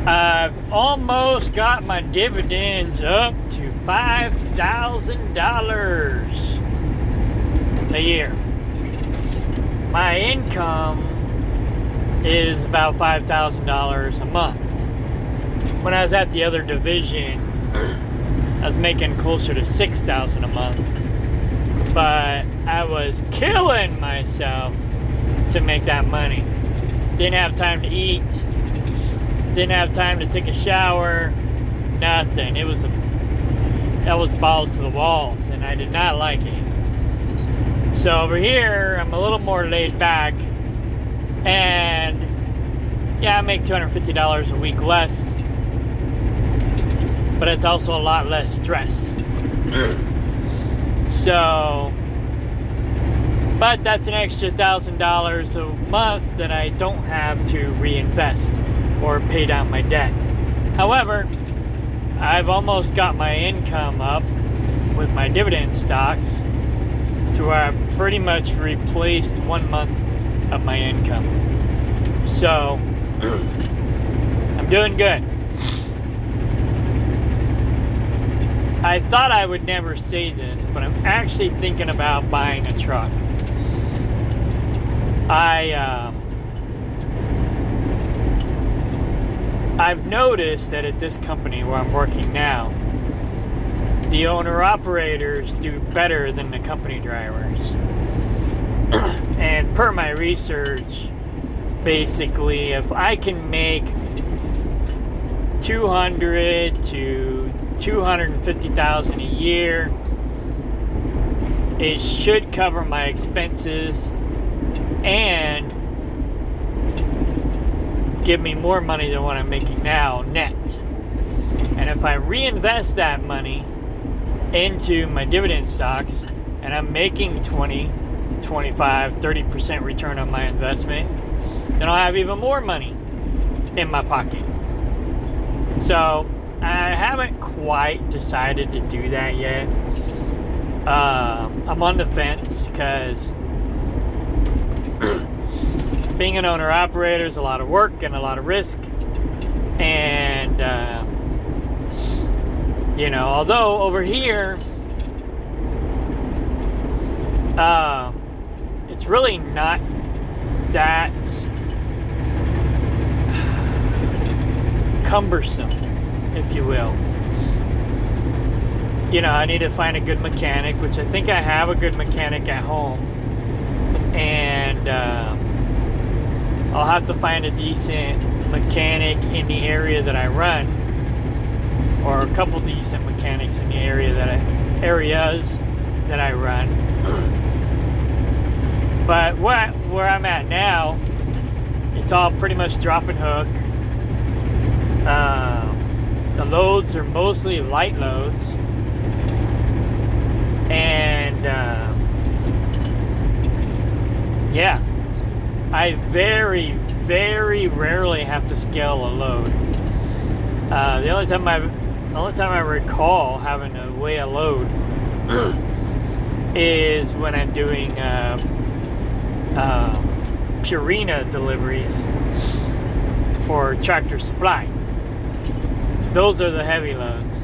I've almost got my dividends up to $5,000 a year. My income is about $5,000 a month. When I was at the other division, I was making closer to $6,000 a month. But I was killing myself to make that money. Didn't have time to eat. Didn't have time to take a shower. Nothing. That was balls to the walls, and I did not like it. So over here, I'm a little more laid back, and yeah, I make $250 a week less, but it's also a lot less stress. So, but that's an extra $1,000 a month that I don't have to reinvest or pay down my debt. However, I've almost got my income up with my dividend stocks to where I've pretty much replaced 1 month of my income. So, I'm doing good. I thought I would never say this, but I'm actually thinking about buying a truck. I've noticed that at this company where I'm working now, the owner-operators do better than the company drivers. And per my research, basically, if I can make $200,000 to $250,000 a year, it should cover my expenses and give me more money than what I'm making now net. And if I reinvest that money into my dividend stocks and I'm making 20, 25, 30% return on my investment, then I'll have even more money in my pocket. So I haven't quite decided to do that yet. I'm on the fence because being an owner-operator is a lot of work and a lot of risk. And, although over here, it's really not that cumbersome, if you will. I need to find a good mechanic, which I think I have a good mechanic at home. And I'll have to find a decent mechanic in the area that I run, or a couple decent mechanics in the areas that I run. But where I'm at now, it's all pretty much drop and hook. The loads are mostly light loads, and I very, very rarely have to scale a load. The only time I recall having to weigh a load is when I'm doing Purina deliveries for Tractor Supply. Those are the heavy loads.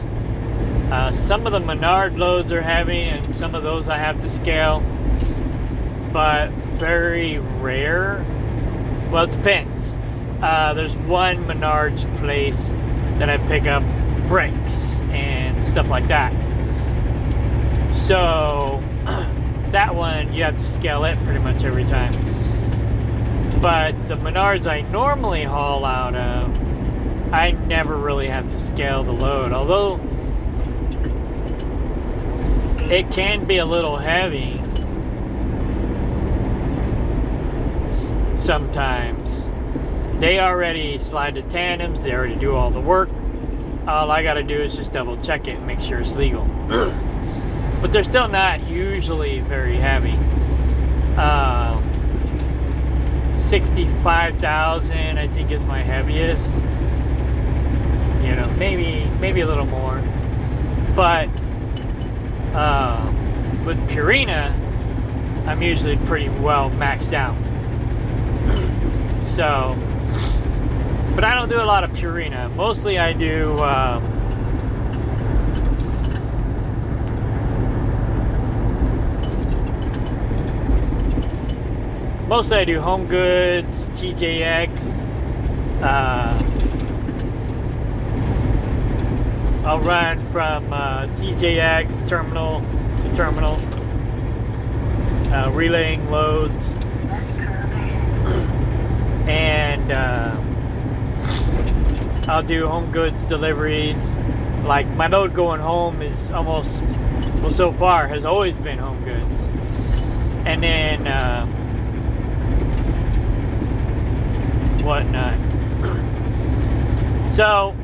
Some of the Menard loads are heavy, and some of those I have to scale, but very rare. Well, it depends. There's one Menard's place that I pick up bricks and stuff like that. So that one you have to scale it pretty much every time. But the Menards I normally haul out of, I never really have to scale the load, although it can be a little heavy sometimes. They already slide the tandems, they already do all the work. All I gotta do is just double check it and make sure it's legal. But they're still not usually very heavy. 65,000 I think is my heaviest. Maybe a little more. But with Purina, I'm usually pretty well maxed out. So, but I don't don't do a lot of Purina. Mostly I do Home Goods, TJX. I'll run from TJX terminal to terminal, relaying loads. And I'll do Home Goods deliveries. Like my load going home is almost, well, so far has always been Home Goods. And then whatnot. So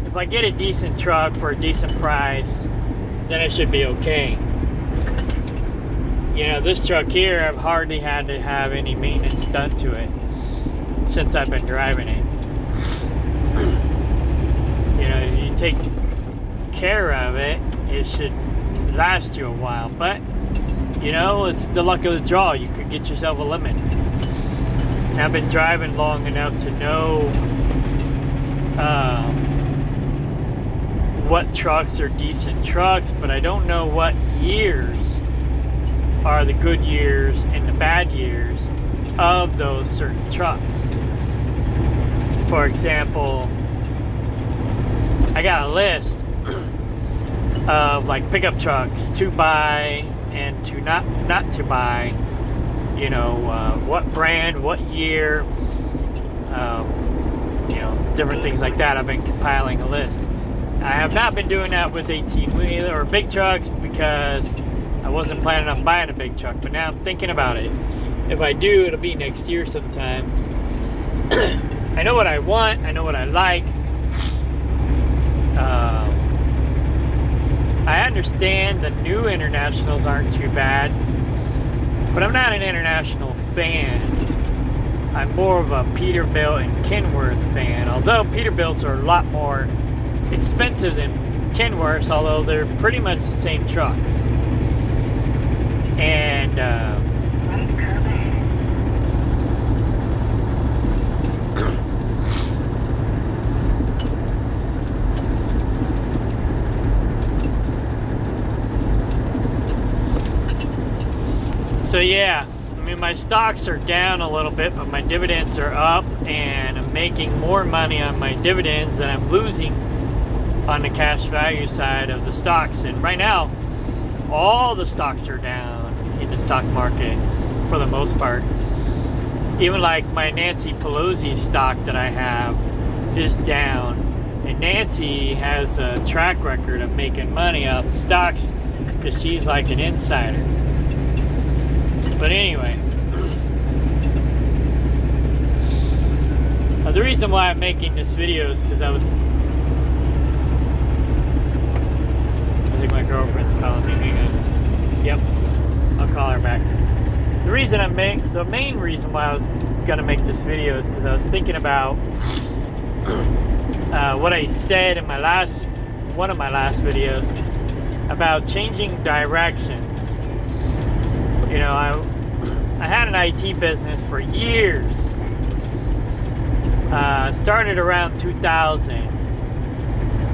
if I get a decent truck for a decent price, then it should be okay. You know, this truck here, I've hardly had to have any maintenance done to it since I've been driving it. You know, if you take care of it, it should last you a while. But, you know, it's the luck of the draw. You could get yourself a lemon. And I've been driving long enough to know what trucks are decent trucks, but I don't know what years are the good years and the bad years of those certain trucks. For example, I got a list of like pickup trucks to buy and to not to buy. You know, what brand, what year, you know, different things like that. I've been compiling a list. I have not been doing that with 18-wheeler or big trucks because I wasn't planning on buying a big truck, but now I'm thinking about it. If I do, it'll be next year sometime. I know what I want. I know what I like. I understand the new Internationals aren't too bad, but I'm not an International fan. I'm more of a Peterbilt and Kenworth fan, although Peterbilts are a lot more expensive than Kenworths, although they're pretty much the same trucks. And right curve ahead. so yeah, I mean, my stocks are down a little bit, but my dividends are up, and I'm making more money on my dividends than I'm losing on the cash value side of the stocks. And right now, all the stocks are down in the stock market for the most part. Even like my Nancy Pelosi stock that I have is down. And Nancy has a track record of making money off the stocks because she's like an insider. But anyway, the reason why I'm making this video is because I think my girlfriend's calling me. Hang on. Yep, I'll call her back. The main reason why I was gonna make this video is because I was thinking about what I said in one of my last videos about changing directions. You know, I had an IT business for years. Started around 2000,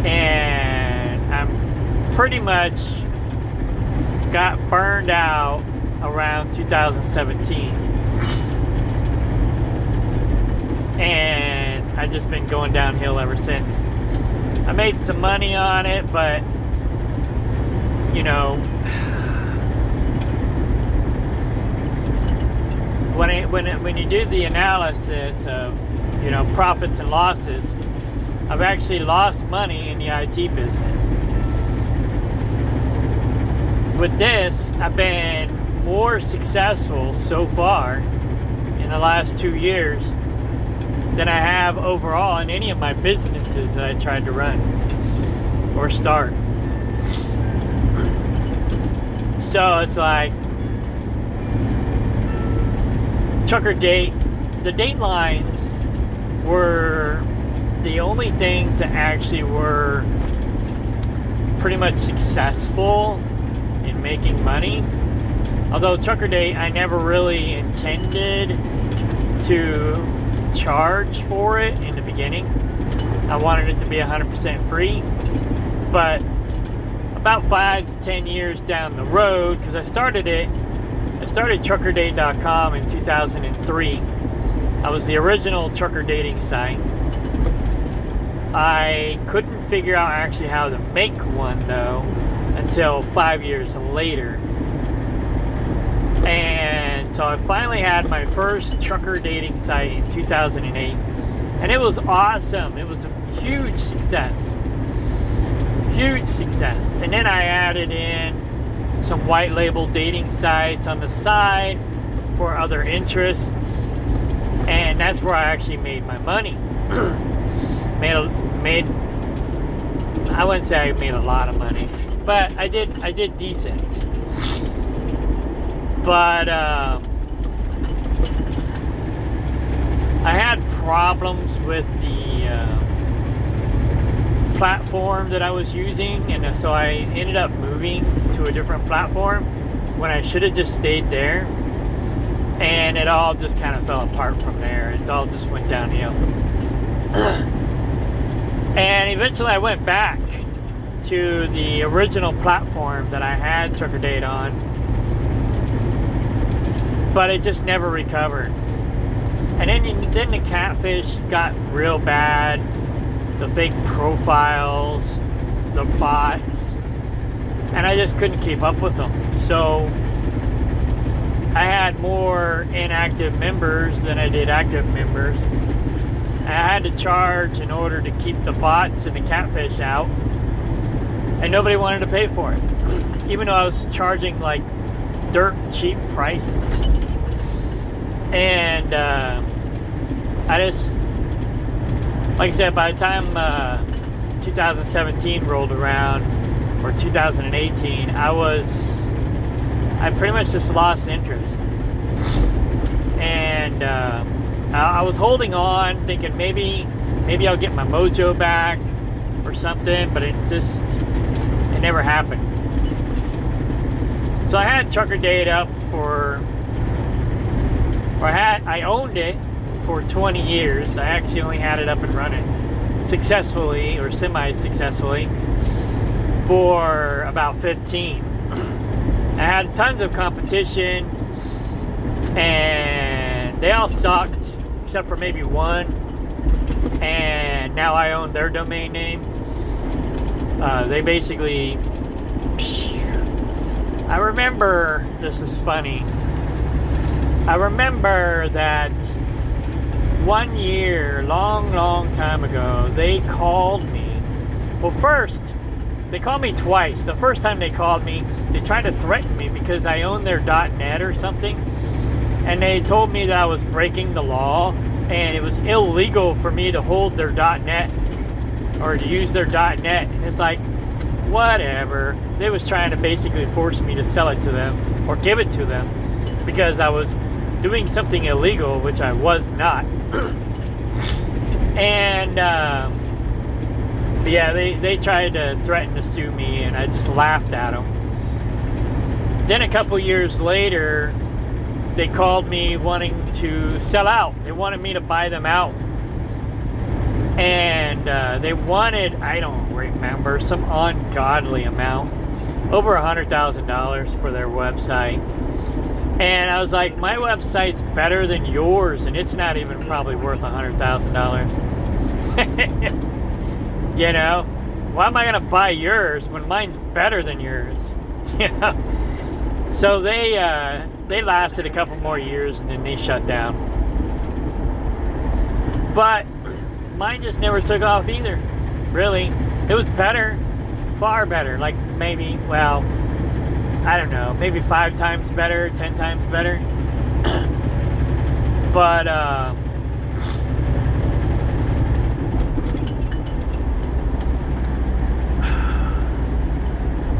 and I'm pretty much got burned out around 2017, and I've just been going downhill ever since. I made some money on it, but you know, when you do the analysis of, you know, profits and losses, I've actually lost money in the IT business. With this, I've been more successful so far in the last 2 years than I have overall in any of my businesses that I tried to run or start. So it's like trucker date. The date lines were the only things that actually were pretty much successful in making money. Although Trucker Date, I never really intended to charge for it in the beginning. I wanted it to be 100% free. But about 5 to 10 years down the road, because I started truckerdate.com in 2003. I was the original trucker dating site. I couldn't figure out actually how to make one though until 5 years later. And so I finally had my first trucker dating site in 2008. And it was awesome. It was a huge success. Huge success. And then I added in some white label dating sites on the side for other interests. And that's where I actually made my money. I wouldn't say I made a lot of money, but I did decent. But I had problems with the platform that I was using, and so I ended up moving to a different platform when I should have just stayed there. And it all just kind of fell apart from there. It all just went downhill. And eventually I went back to the original platform that I had Trucker Date on, but it just never recovered. And then the catfish got real bad, the fake profiles, the bots, and I just couldn't keep up with them. So I had more inactive members than I did active members. I had to charge in order to keep the bots and the catfish out, and nobody wanted to pay for it, even though I was charging like dirt cheap prices. And I just, like I said, by the time 2017 rolled around, or 2018, I pretty much just lost interest. And I was holding on, thinking maybe I'll get my mojo back or something, but it never happened. So I had Trucker Date up I owned it for 20 years. I actually only had it up and running successfully or semi-successfully for about 15. I had tons of competition, and they all sucked except for maybe one, and now I own their domain name. They basically, I remember, this is funny, I remember that one year, long time ago, they called me. Well, first, they called me twice. The first time they called me, they tried to threaten me because I owned their .net or something. And they told me that I was breaking the law and it was illegal for me to hold their .net or to use their .net. And it's like, whatever. They was trying to basically force me to sell it to them or give it to them because I was doing something illegal, which I was not. And yeah, they tried to threaten to sue me, and I just laughed at them. Then a couple years later, they called me wanting to sell out. They wanted me to buy them out. And they wanted, I don't remember, some ungodly amount, over $100,000 for their website. And I was like, my website's better than yours, and it's not even probably worth $100,000. You know, why am I gonna buy yours when mine's better than yours? You know. So they lasted a couple more years, and then they shut down. But mine just never took off either. Really, it was better, far better. Like maybe, well, I don't know, maybe 5 times better, 10 times better. But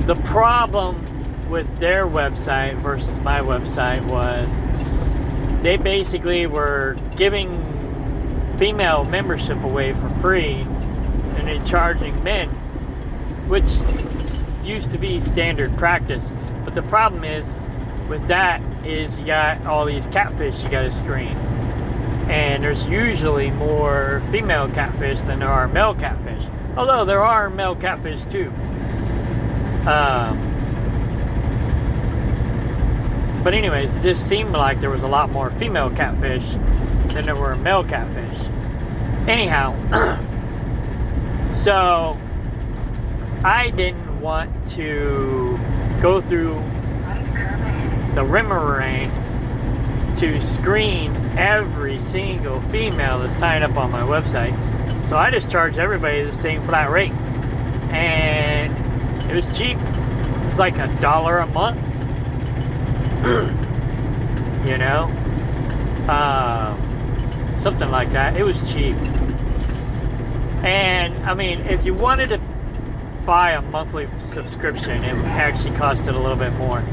the problem with their website versus my website was they basically were giving female membership away for free and then charging men, which used to be standard practice. But the problem is with that is you got all these catfish you got to screen. And there's usually more female catfish than there are male catfish. Although there are male catfish too. But anyways, it just seemed like there was a lot more female catfish than there were male catfish. Anyhow, so I didn't want to go through Right curve ahead. the rigmarole to screen every single female that signed up on my website. So I just charged everybody the same flat rate. And it was cheap. It was like $1 a month. You know? Something like that. It was cheap. And, I mean, if you wanted to buy a monthly subscription, it actually costed a little bit more.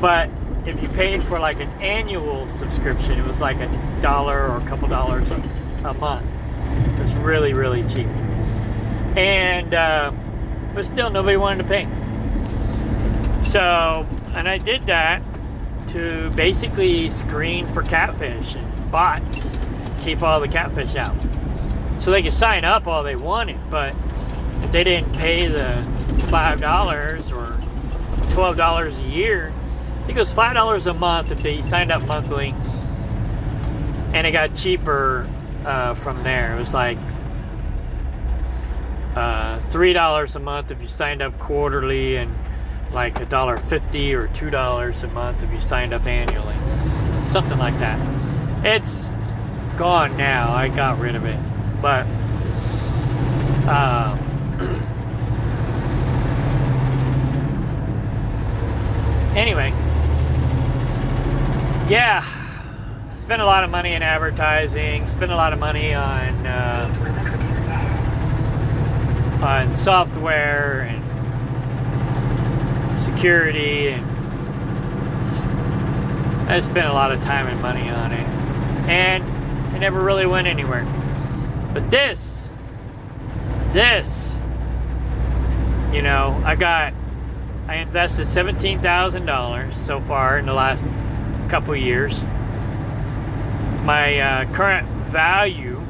But if you paid for like an annual subscription, it was like $1 or a couple dollars a month. It was really, really cheap. And, but still nobody wanted to pay. So, and I did that to basically screen for catfish and bots, keep all the catfish out. So they could sign up all they wanted, but if they didn't pay the $5 or $12 a year, I think it was $5 a month if they signed up monthly, and it got cheaper from there. It was like $3 a month if you signed up quarterly, and like $1.50 or $2 a month if you signed up annually, something like that. It's gone now. I got rid of it, but anyway, yeah, spent a lot of money in advertising, spent a lot of money on Speed limit reduced ahead. on software and security, and I spent a lot of time and money on it, and it never really went anywhere. But this, you know, I invested $17,000 so far in the last couple years. My current value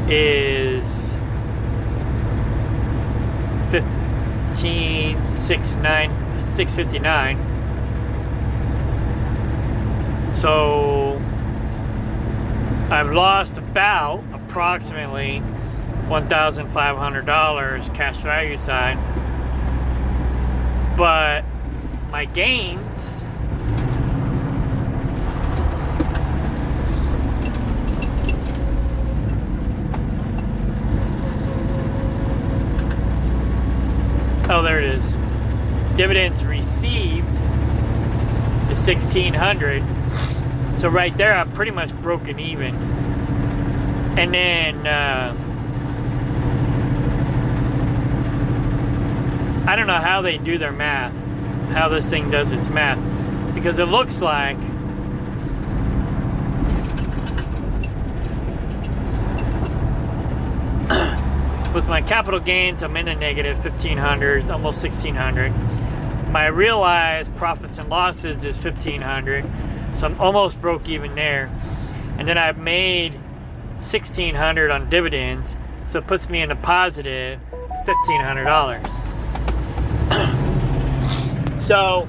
is $15,659. So I've lost about approximately $1,500 cash value side, but my gains there it is. Dividends received is $1,600. So right there, I'm pretty much broken even. And then I don't know how they do their math, how this thing does its math, because it looks like with my capital gains, I'm in a negative $1,500, almost $1,600. My realized profits and losses is $1,500, so I'm almost broke even there. And then I've made $1,600 on dividends, so it puts me in a positive $1,500. So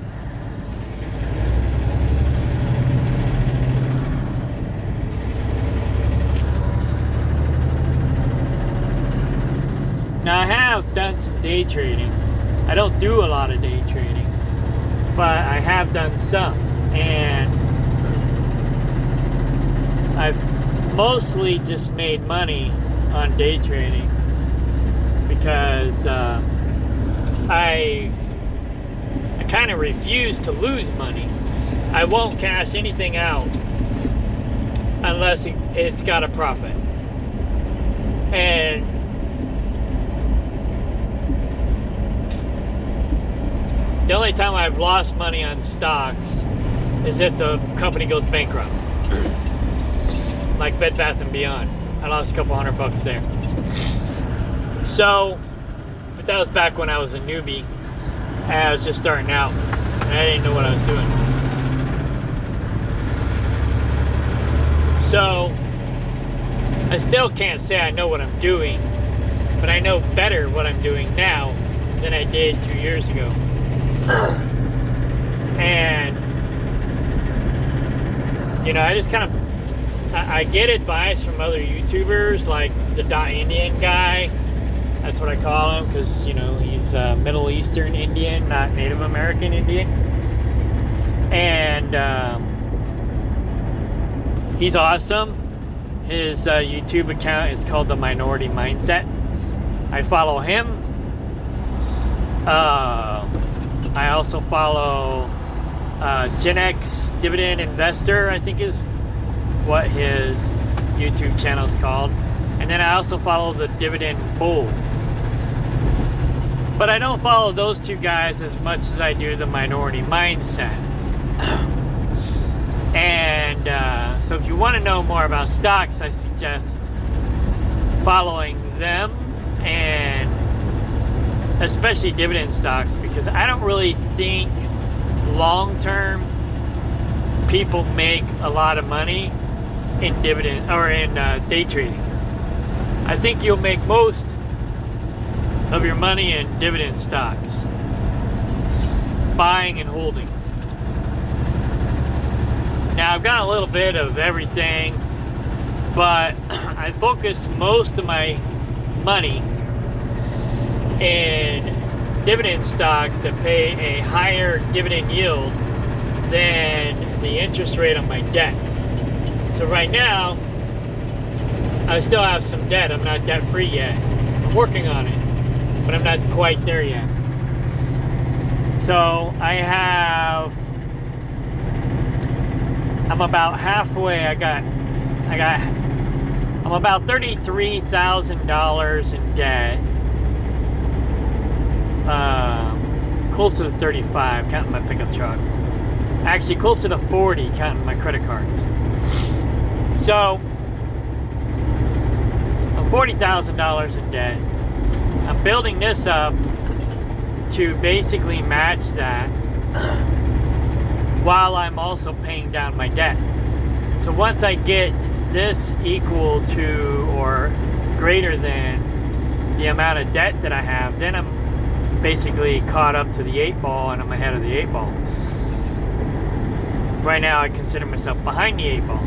now I have done some day trading. I don't do a lot of day trading, but I have done some, and I've mostly just made money on day trading because I kind of refuse to lose money. I won't cash anything out unless it's got a profit. And the only time I've lost money on stocks is if the company goes bankrupt. Like Bed Bath & Beyond. I lost a couple $100 there. So, but that was back when I was a newbie. And I was just starting out. And I didn't know what I was doing. So I still can't say I know what I'm doing, but I know better what I'm doing now than I did 2 years ago. And you know, I just kind of I get advice from other YouTubers, like the Indian guy. That's what I call him, because you know he's Middle Eastern Indian, not Native American Indian, and he's awesome. His YouTube account is called The Minority Mindset. I follow him. I also follow Gen X Dividend Investor, I think is what his YouTube channel is called. And then I also follow the Dividend Bull. But I don't follow those two guys as much as I do the Minority Mindset. And so if you want to know more about stocks, I suggest following them, and especially dividend stocks, because I don't really think long term people make a lot of money in dividend or in day trading. I think you'll make most of your money in dividend stocks, buying and holding. Now I've got a little bit of everything, but I focus most of my money in dividend stocks that pay a higher dividend yield than the interest rate on my debt. So right now, I still have some debt. I'm not debt free yet. I'm working on it, but I'm not quite there yet. So I'm about halfway. I'm about $33,000 in debt. Close to 35, counting my pickup truck. Actually, closer to 40, counting my credit cards. So, I'm $40,000 in debt. I'm building this up to basically match that, while I'm also paying down my debt. So once I get this equal to or greater than the amount of debt that I have, then I'm basically caught up to the 8 ball, and I'm ahead of the 8 ball. Right now I consider myself behind the 8 ball.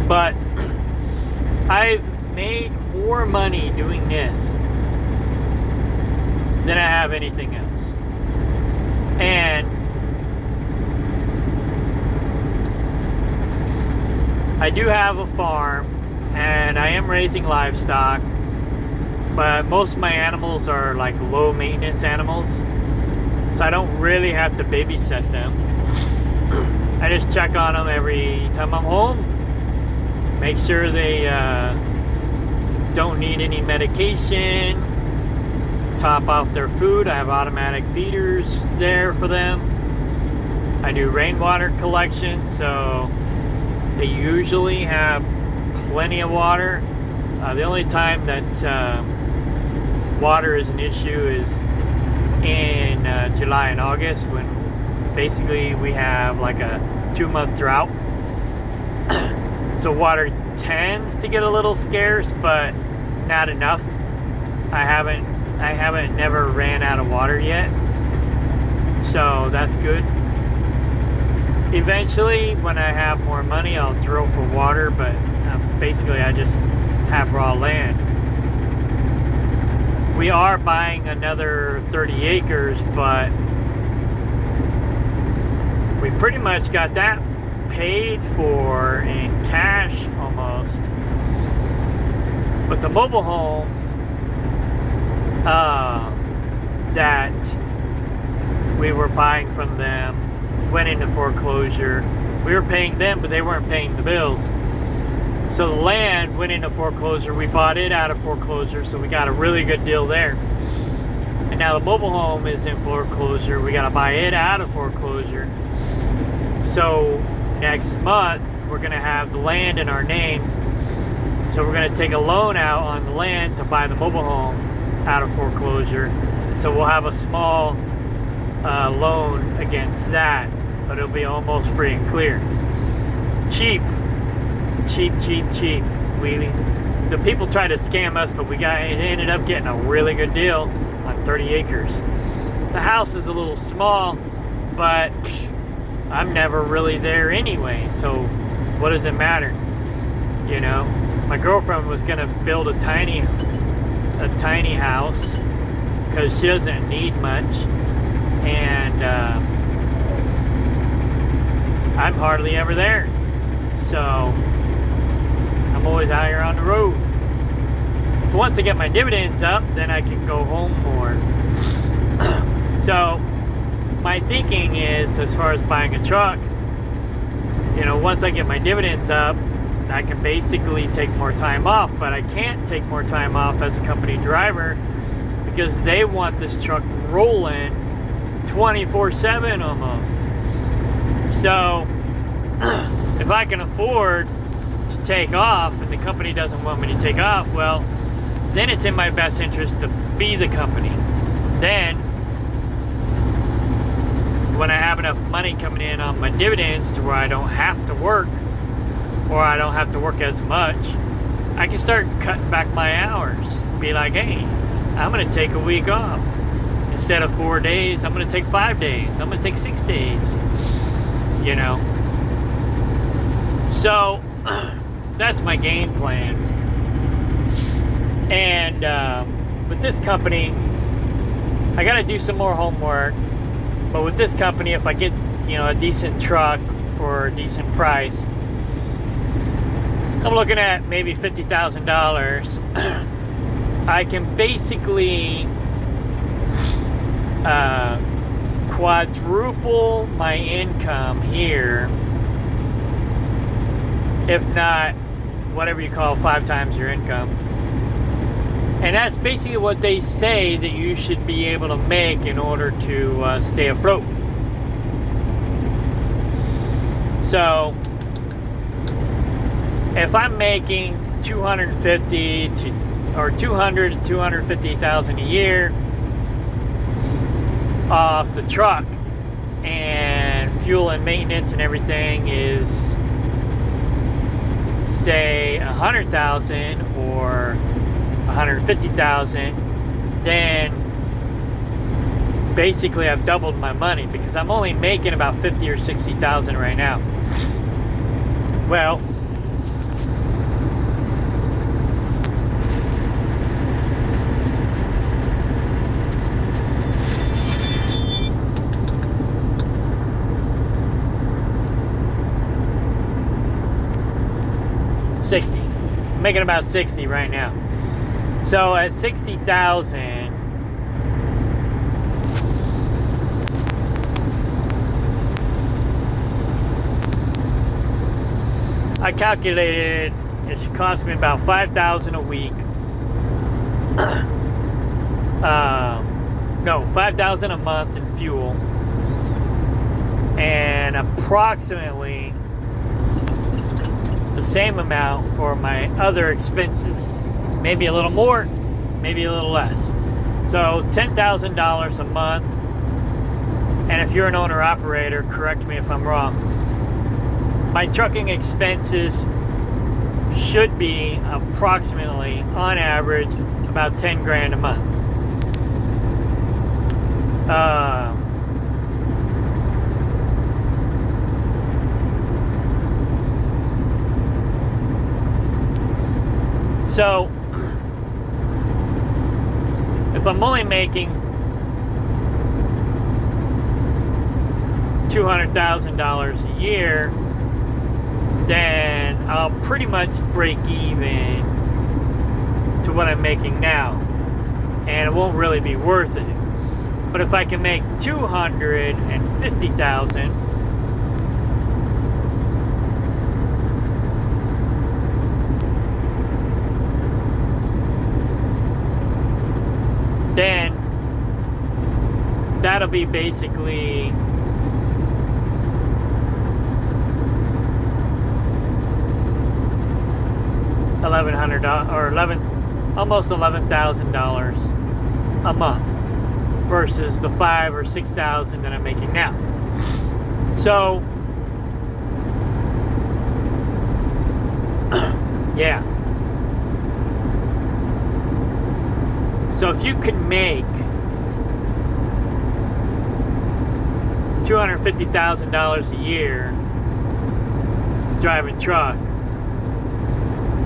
But I've made more money doing this than I have anything else. And I do have a farm, and I am raising livestock, but most of my animals are like low maintenance animals, so I don't really have to babysit them. I just check on them every time I'm home, make sure they don't need any medication, top off their food. I have automatic feeders there for them. I do rainwater collection, so they usually have plenty of water. The only time that water is an issue is in July and August, when basically we have like a 2-month drought. So water tends to get a little scarce, but not enough. I haven't never ran out of water yet, so that's good. Eventually, when I have more money, I'll drill for water, but basically I just have raw land. We are buying another 30 acres, but we pretty much got that paid for in cash almost. But the mobile home that we were buying from them went into foreclosure. We were paying them, but they weren't paying the bills. So the land went into foreclosure. We bought it out of foreclosure, so we got a really good deal there. And now the mobile home is in foreclosure. We got to buy it out of foreclosure. So next month, we're going to have the land in our name. So we're going to take a loan out on the land to buy the mobile home out of foreclosure. So we'll have a small loan against that, but it'll be almost free and clear. cheap. The people tried to scam us, but it ended up getting a really good deal on 30 acres. The house is a little small, but I'm never really there anyway, so what does it matter? You know, my girlfriend was gonna build a tiny house because she doesn't need much, and I'm hardly ever there, so I'm always out here on the road. But once I get my dividends up, then I can go home more. So my thinking is, as far as buying a truck, you know, once I get my dividends up, I can basically take more time off, but I can't take more time off as a company driver because they want this truck rolling 24/7 almost. So if I can afford to take off and the company doesn't want me to take off, well, then it's in my best interest to be the company. Then when I have enough money coming in on my dividends to where I don't have to work, or I don't have to work as much, I can start cutting back my hours. Be like, hey, I'm gonna take a week off. Instead of 4 days, I'm gonna take 5 days. I'm gonna take 6 days, you know. So that's my game plan. And with this company, I gotta do some more homework. But with this company, if I get, you know, a decent truck for a decent price, I'm looking at maybe $50,000. I can basically quadruple my income here, if not whatever you call 5 times your income. And that's basically what they say that you should be able to make in order to stay afloat. So if I'm making 250 to or 200 to 250,000 a year off the truck, and fuel and maintenance and everything is, say, 100,000 or 150,000, then basically I've doubled my money because I'm only making about 50 or 60,000 right now. Well, I'm making about 60 right now. So at 60,000, I calculated it should cost me about $5,000 a week. No, $5,000 a month in fuel, and approximately the same amount for my other expenses. Maybe a little more, maybe a little less. So $10,000 a month. And if you're an owner-operator, correct me if I'm wrong, my trucking expenses should be approximately, on average, about 10 grand a month. So if I'm only making $200,000 a year, then I'll pretty much break even to what I'm making now, and it won't really be worth it. But if I can make $250,000, then that'll be basically $1,100 or almost $11,000 a month versus the $5,000 or $6,000 that I'm making now. So Yeah. So if you can make $250,000 a year driving truck,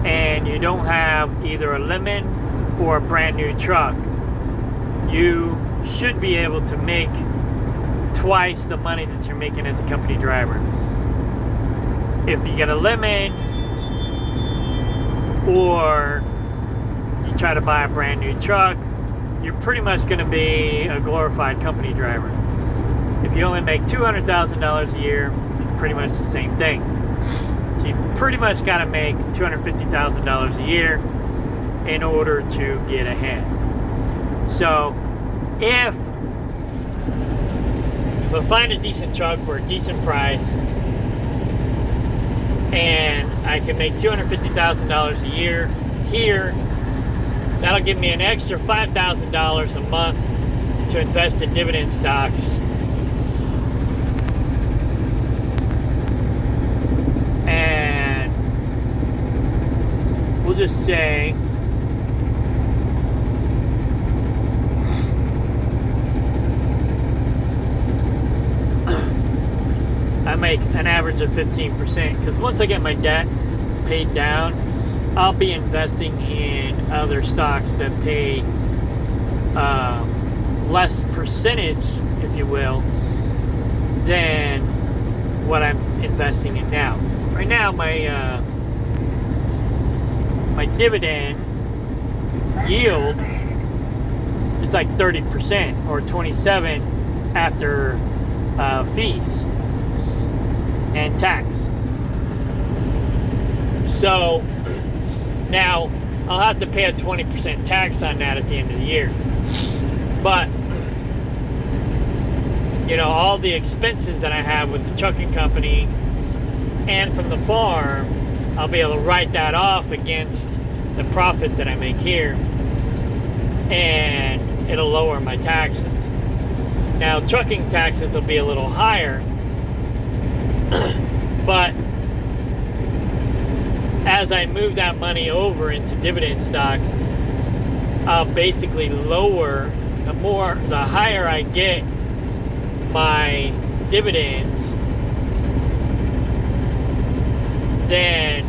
and you don't have either a lemon or a brand new truck, you should be able to make twice the money that you're making as a company driver. If you get a lemon or you try to buy a brand new truck, you're pretty much going to be a glorified company driver. If you only make $200,000 a year, pretty much the same thing. So you pretty much got to make $250,000 a year in order to get ahead. So if I find a decent truck for a decent price and I can make $250,000 a year here, that'll give me an extra $5,000 a month to invest in dividend stocks. And we'll just say I make an average of 15%, because once I get my debt paid down, I'll be investing in other stocks that pay less percentage, if you will, than what I'm investing in now. Right now, my dividend yield is like 30%, or 27% after fees and tax. So now I'll have to pay a 20% tax on that at the end of the year. But you know, all the expenses that I have with the trucking company and from the farm, I'll be able to write that off against the profit that I make here, and it'll lower my taxes. Now, trucking taxes will be a little higher, but as I move that money over into dividend stocks, I'll basically lower the higher I get my dividends, then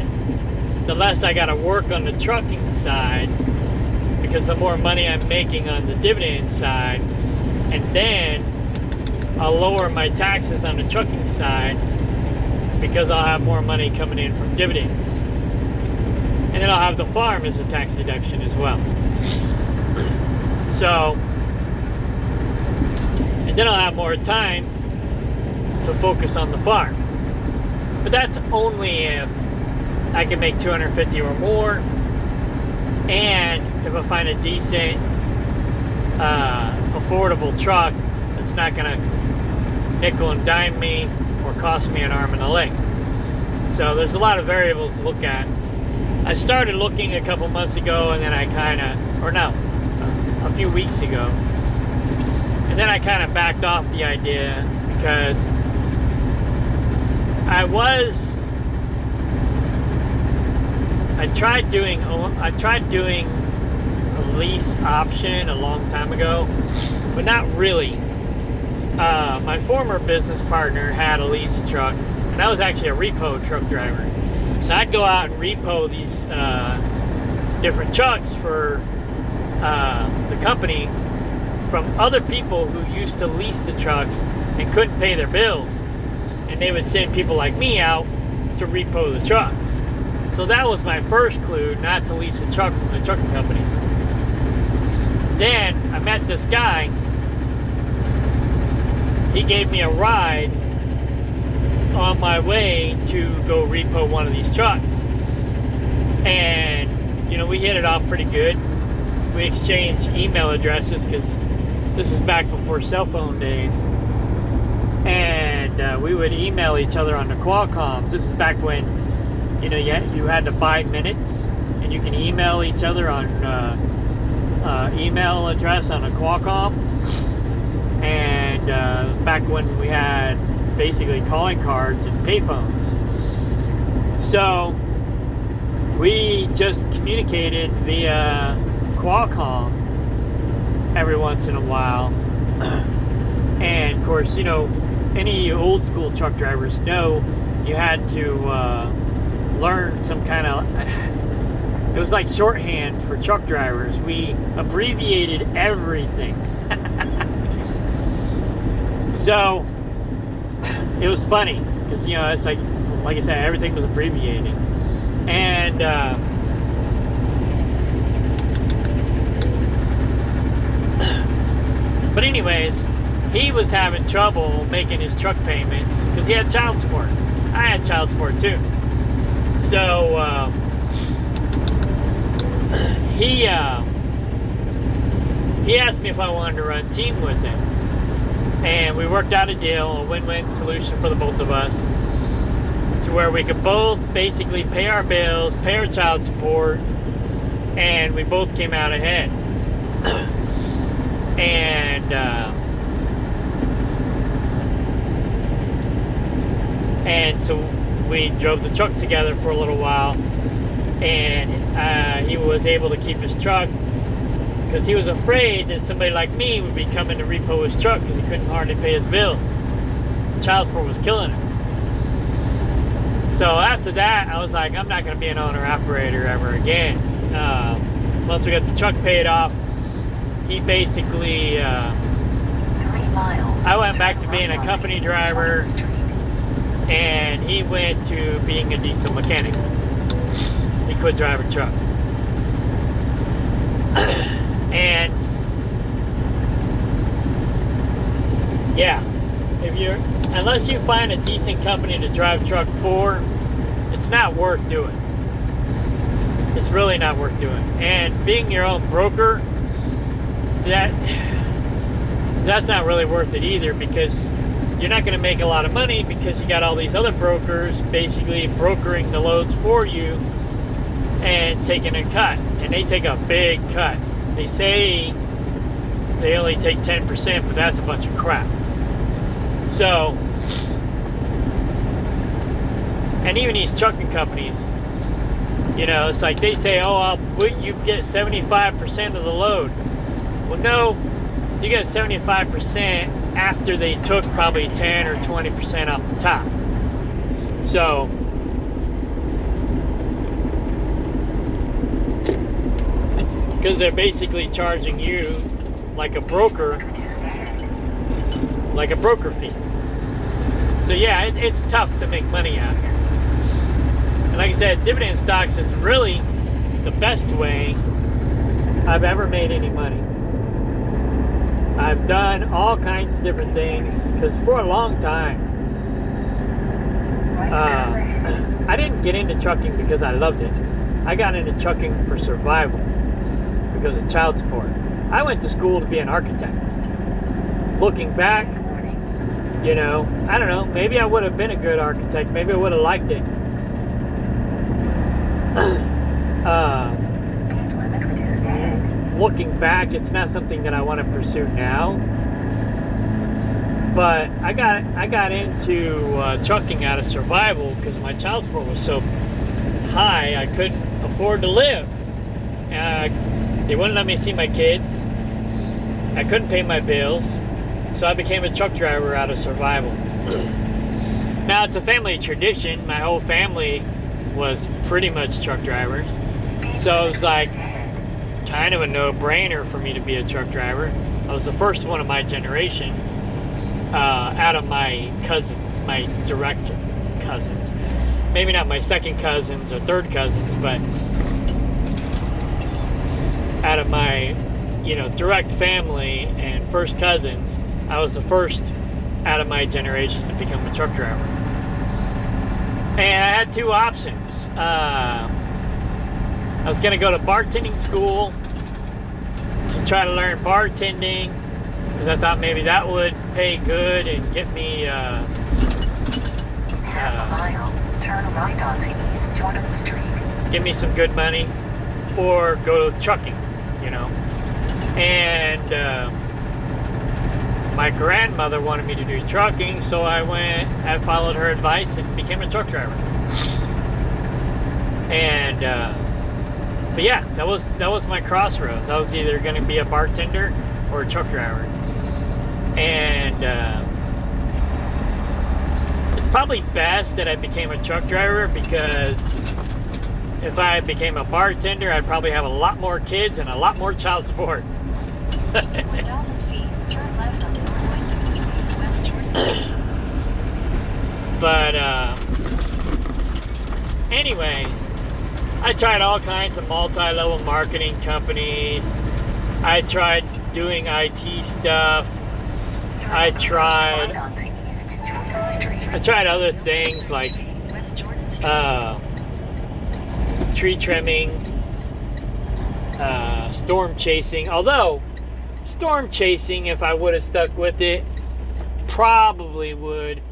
the less I got to work on the trucking side, because the more money I'm making on the dividend side, and then I'll lower my taxes on the trucking side because I'll have more money coming in from dividends. And then I'll have the farm as a tax deduction as well. So, and then I'll have more time to focus on the farm. But that's only if I can make 250 or more, and if I find a decent, affordable truck that's not going to nickel and dime me or cost me an arm and a leg. So there's a lot of variables to look at. I started looking a couple months ago, and then I a few weeks ago, and then I kind of backed off the idea, because I tried doing a lease option a long time ago, but not really. My former business partner had a lease truck, and I was actually a repo truck driver. So I'd go out and repo these different trucks for the company from other people who used to lease the trucks and couldn't pay their bills. And they would send people like me out to repo the trucks. So that was my first clue, not to lease a truck from the trucking companies. Then I met this guy. He gave me a ride on my way to go repo one of these trucks. And, you know, we hit it off pretty good. We exchanged email addresses, because this is back before cell phone days. And we would email each other on the Qualcomms. This is back when, you know, you had to buy minutes, and you can email each other on email address on a Qualcomm. And back when we had basically calling cards and payphones. So we just communicated via Qualcomm every once in a while. And of course, you know, any old school truck drivers know you had to learn some kind of, it was like shorthand for truck drivers. We abbreviated everything. So it was funny because, you know, it's like I said, everything was abbreviated. And but anyways, he was having trouble making his truck payments because he had child support. I had child support too. So he asked me if I wanted to run team with him, and we worked out a deal, a win-win solution for the both of us, to where we could both basically pay our bills, pay our child support, and we both came out ahead. And so we drove the truck together for a little while, and he was able to keep his truck because he was afraid that somebody like me would be coming to repo his truck because he couldn't hardly pay his bills. Child support was killing him. So after that, I was like, I'm not going to be an owner-operator ever again. Once we got the truck paid off, he basically, 3 miles. I went back to being a company driver, and he went to being a diesel mechanic. He quit driving truck. And yeah, unless you find a decent company to drive truck for, it's not worth doing. It's really not worth doing. And being your own broker, that's not really worth it either, because you're not going to make a lot of money because you got all these other brokers basically brokering the loads for you and taking a cut. And they take a big cut. They say they only take 10%, but that's a bunch of crap. So, and even these trucking companies, you know, it's like they say, oh, you get 75% of the load. Well, no, you get 75% after they took probably 10 or 20% off the top. So, because they're basically charging you like a broker fee. So yeah, it's tough to make money out here. And like I said, Dividend Stocks is really the best way I've ever made any money. I've done all kinds of different things, because for a long time, I didn't get into trucking because I loved it. I got into trucking for survival because of child support. I went to school to be an architect. Looking back, you know, I don't know, maybe I would have been a good architect. Maybe I would have liked it. Speed limit reduced ahead. Looking back, it's not something that I want to pursue now. But I got into trucking out of survival because my child support was so high I couldn't afford to live. They wouldn't let me see my kids. I couldn't pay my bills. So I became a truck driver out of survival. Now it's a family tradition. My whole family was pretty much truck drivers. So it was like kind of a no-brainer for me to be a truck driver. I was the first one of my generation out of my cousins, my direct cousins. Maybe not my second cousins or third cousins, but out of my, direct family and first cousins, I was the first out of my generation to become a truck driver. And I had two options. I was going to go to bartending school to try to learn bartending, because I thought maybe that would pay good and get me In half a mile, turn right onto East Jordan Street. Give me some good money, or go to trucking, And my grandmother wanted me to do trucking, so I followed her advice and became a truck driver. And but yeah, that was my crossroads. I was either going to be a bartender or a truck driver. And it's probably best that I became a truck driver, because if I became a bartender, I'd probably have a lot more kids and a lot more child support. 1,000 feet, turn left onto Illinois, West Jordan. But anyway, I tried all kinds of multi-level marketing companies. I tried doing IT stuff. I tried other things like tree trimming, storm chasing. Although storm chasing, if I would have stuck with it, probably would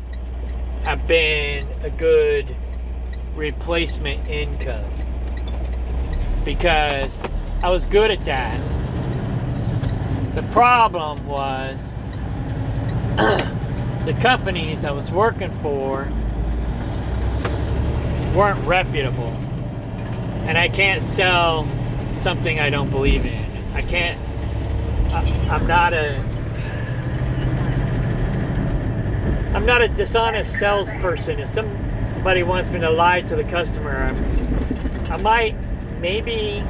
have been a good replacement income, because I was good at that. The problem was the companies I was working for weren't reputable, and I can't sell something I don't believe in. I can't. I'm not a dishonest salesperson. If somebody wants me to lie to the customer, I might maybe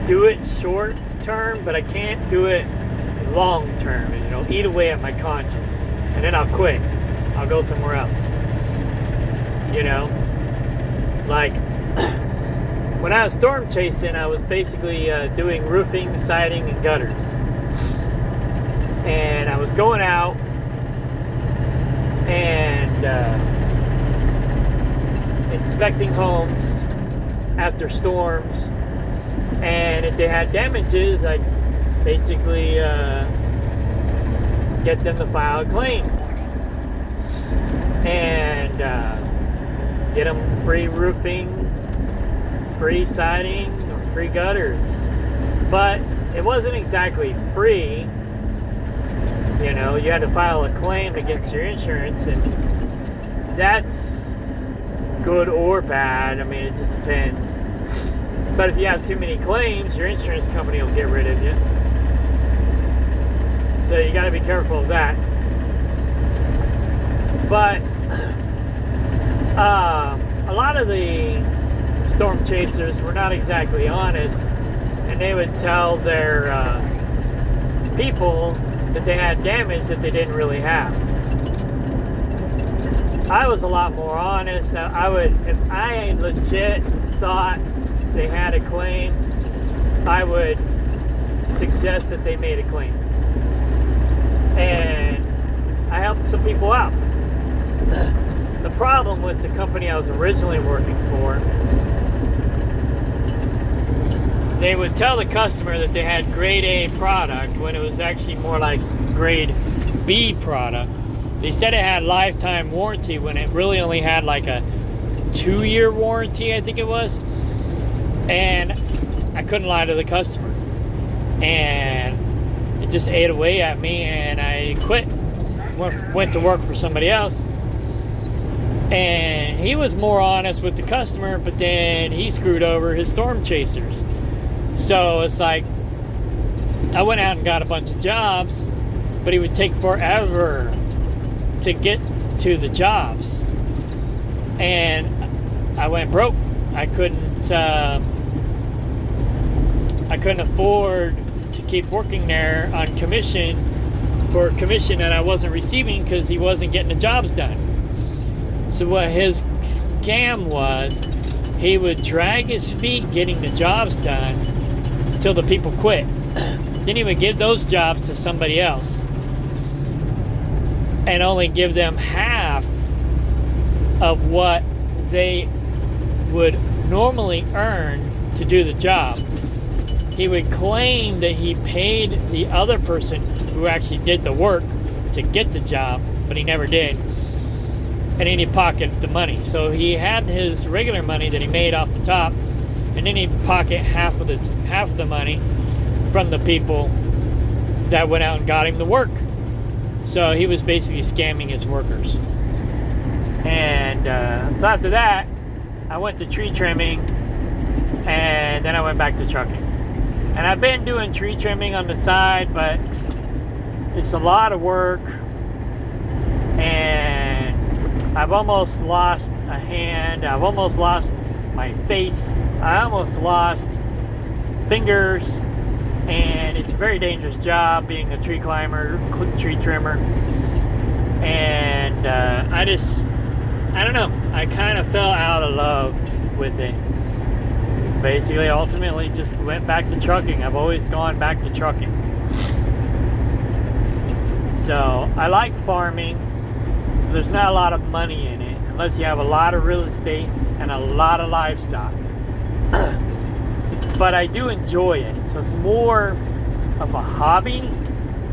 do it short term, but I can't do it long term. And it'll eat away at my conscience, and then I'll quit. I'll go somewhere else. You know, like when I was storm chasing, I was basically doing roofing, siding, and gutters. And I was going out and inspecting homes after storms. And if they had damages, I'd basically get them to file a claim. And get them free roofing, free siding, or free gutters. But it wasn't exactly free. You know, you had to file a claim against your insurance, and that's good or bad. I mean, it just depends. But if you have too many claims, your insurance company will get rid of you. So you got to be careful of that. But a lot of the storm chasers were not exactly honest, and they would tell their people that they had damage that they didn't really have. I was a lot more honest. I would, if I legit thought they had a claim, I would suggest that they made a claim. And I helped some people out. The problem with the company I was originally working for, they would tell the customer that they had grade A product when it was actually more like grade B product. They said it had lifetime warranty when it really only had like a 2-year warranty, I think it was. And I couldn't lie to the customer. And it just ate away at me, and I quit. Went to work for somebody else. And he was more honest with the customer, but then he screwed over his storm chasers. So it's like, I went out and got a bunch of jobs, but it would take forever to get to the jobs. And I went broke. I couldn't afford to keep working there on commission for commission that I wasn't receiving because he wasn't getting the jobs done. So what his scam was, he would drag his feet getting the jobs done until the people quit. Then he would give those jobs to somebody else and only give them half of what they would normally earn to do the job. He would claim that he paid the other person who actually did the work to get the job, but he never did. And then he'd pocket the money. So he had his regular money that he made off the top, and then he'd pocket half of the money from the people that went out and got him the work. So he was basically scamming his workers. And so after that, I went to tree trimming, and then I went back to trucking. And I've been doing tree trimming on the side, but it's a lot of work, and I've almost lost a hand. I've almost lost my face. I almost lost fingers, and it's a very dangerous job being a tree climber, tree trimmer. And I don't know, I kind of fell out of love with it. Basically, ultimately, just went back to trucking. I've always gone back to trucking. So I like farming. There's not a lot of money in it unless you have a lot of real estate and a lot of livestock. But I do enjoy it. So it's more of a hobby,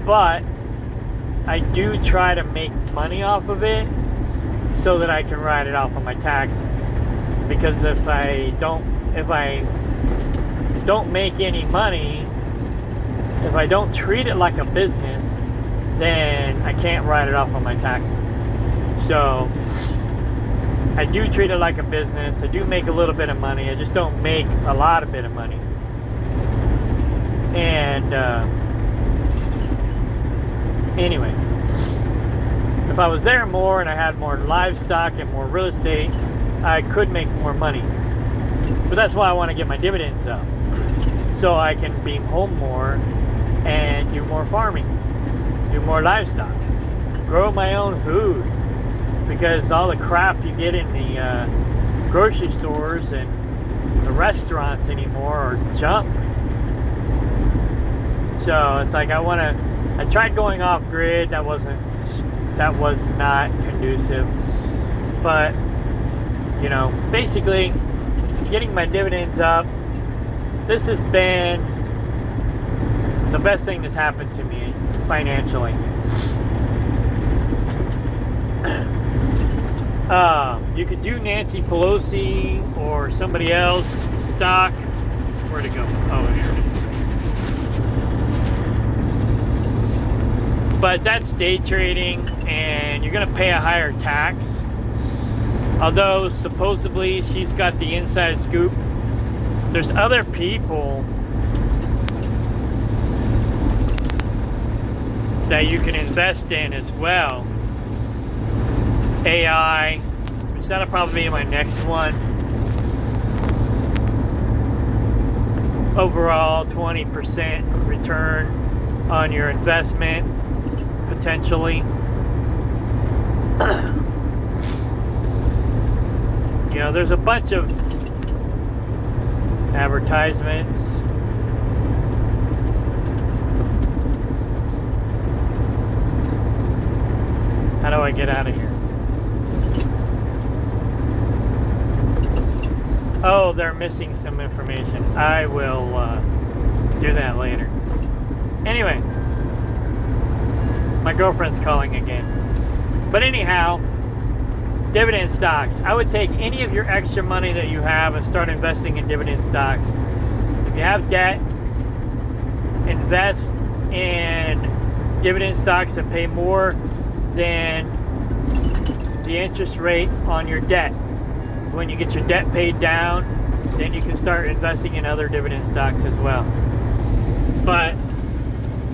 but I do try to make money off of it so that I can write it off on my taxes. Because if I don't make any money, if I don't treat it like a business, then I can't write it off on my taxes. So I do treat it like a business. I do make a little bit of money. I just don't make a lot of bit of money. And anyway, if I was there more and I had more livestock and more real estate, I could make more money. But that's why I want to get my dividends up, so I can be home more and do more farming, do more livestock, grow my own food, because all the crap you get in the grocery stores and the restaurants anymore are junk. So it's like I tried going off grid. That was not conducive. But you know, basically getting my dividends up, this has been the best thing that's happened to me financially. You could do Nancy Pelosi or somebody else stock. Where'd it go? Oh, here it is. But that's day trading, and you're going to pay a higher tax. Although supposedly she's got the inside scoop. There's other people that you can invest in as well. AI, which that'll probably be my next one. Overall, 20% return on your investment, potentially. You know, there's a bunch of advertisements. How do I get out of here? Oh, they're missing some information. I will do that later. Anyway, my girlfriend's calling again. But anyhow, dividend stocks. I would take any of your extra money that you have and start investing in dividend stocks. If you have debt, invest in dividend stocks that pay more than the interest rate on your debt. When you get your debt paid down, then you can start investing in other dividend stocks as well. But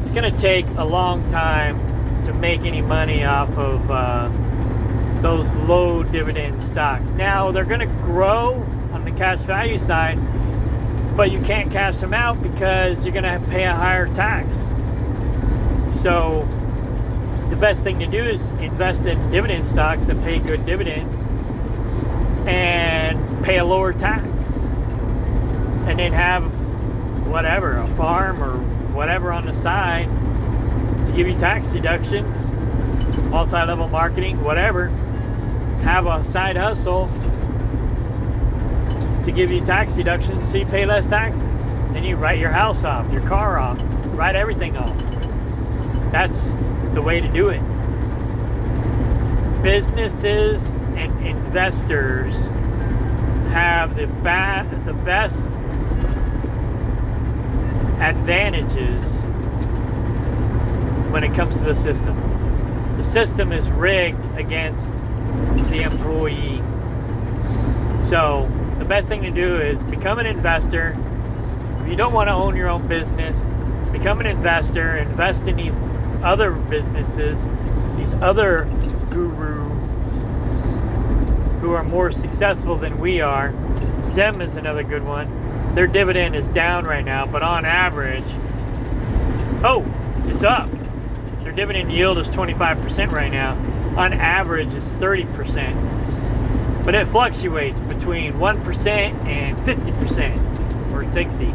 it's going to take a long time to make any money off of those low dividend stocks. Now, they're going to grow on the cash value side, but you can't cash them out because you're going to pay a higher tax. So the best thing to do is invest in dividend stocks that pay good dividends and pay a lower tax, and then have whatever, a farm or whatever on the side to give you tax deductions, multi-level marketing, whatever. Have a side hustle to give you tax deductions so you pay less taxes. Then you write your house off, your car off, write everything off. That's the way to do it. Businesses and investors have the best advantages when it comes to the system. The system is rigged against the employee. So the best thing to do is become an investor. If you don't want to own your own business, become an investor, invest in these other businesses, these other gurus who are more successful than we are. Zem is another good one. Their dividend is down right now, but on average, oh, it's up. Their dividend yield is 25% right now. On average, it's 30%. But it fluctuates between 1% and 50% or 60%.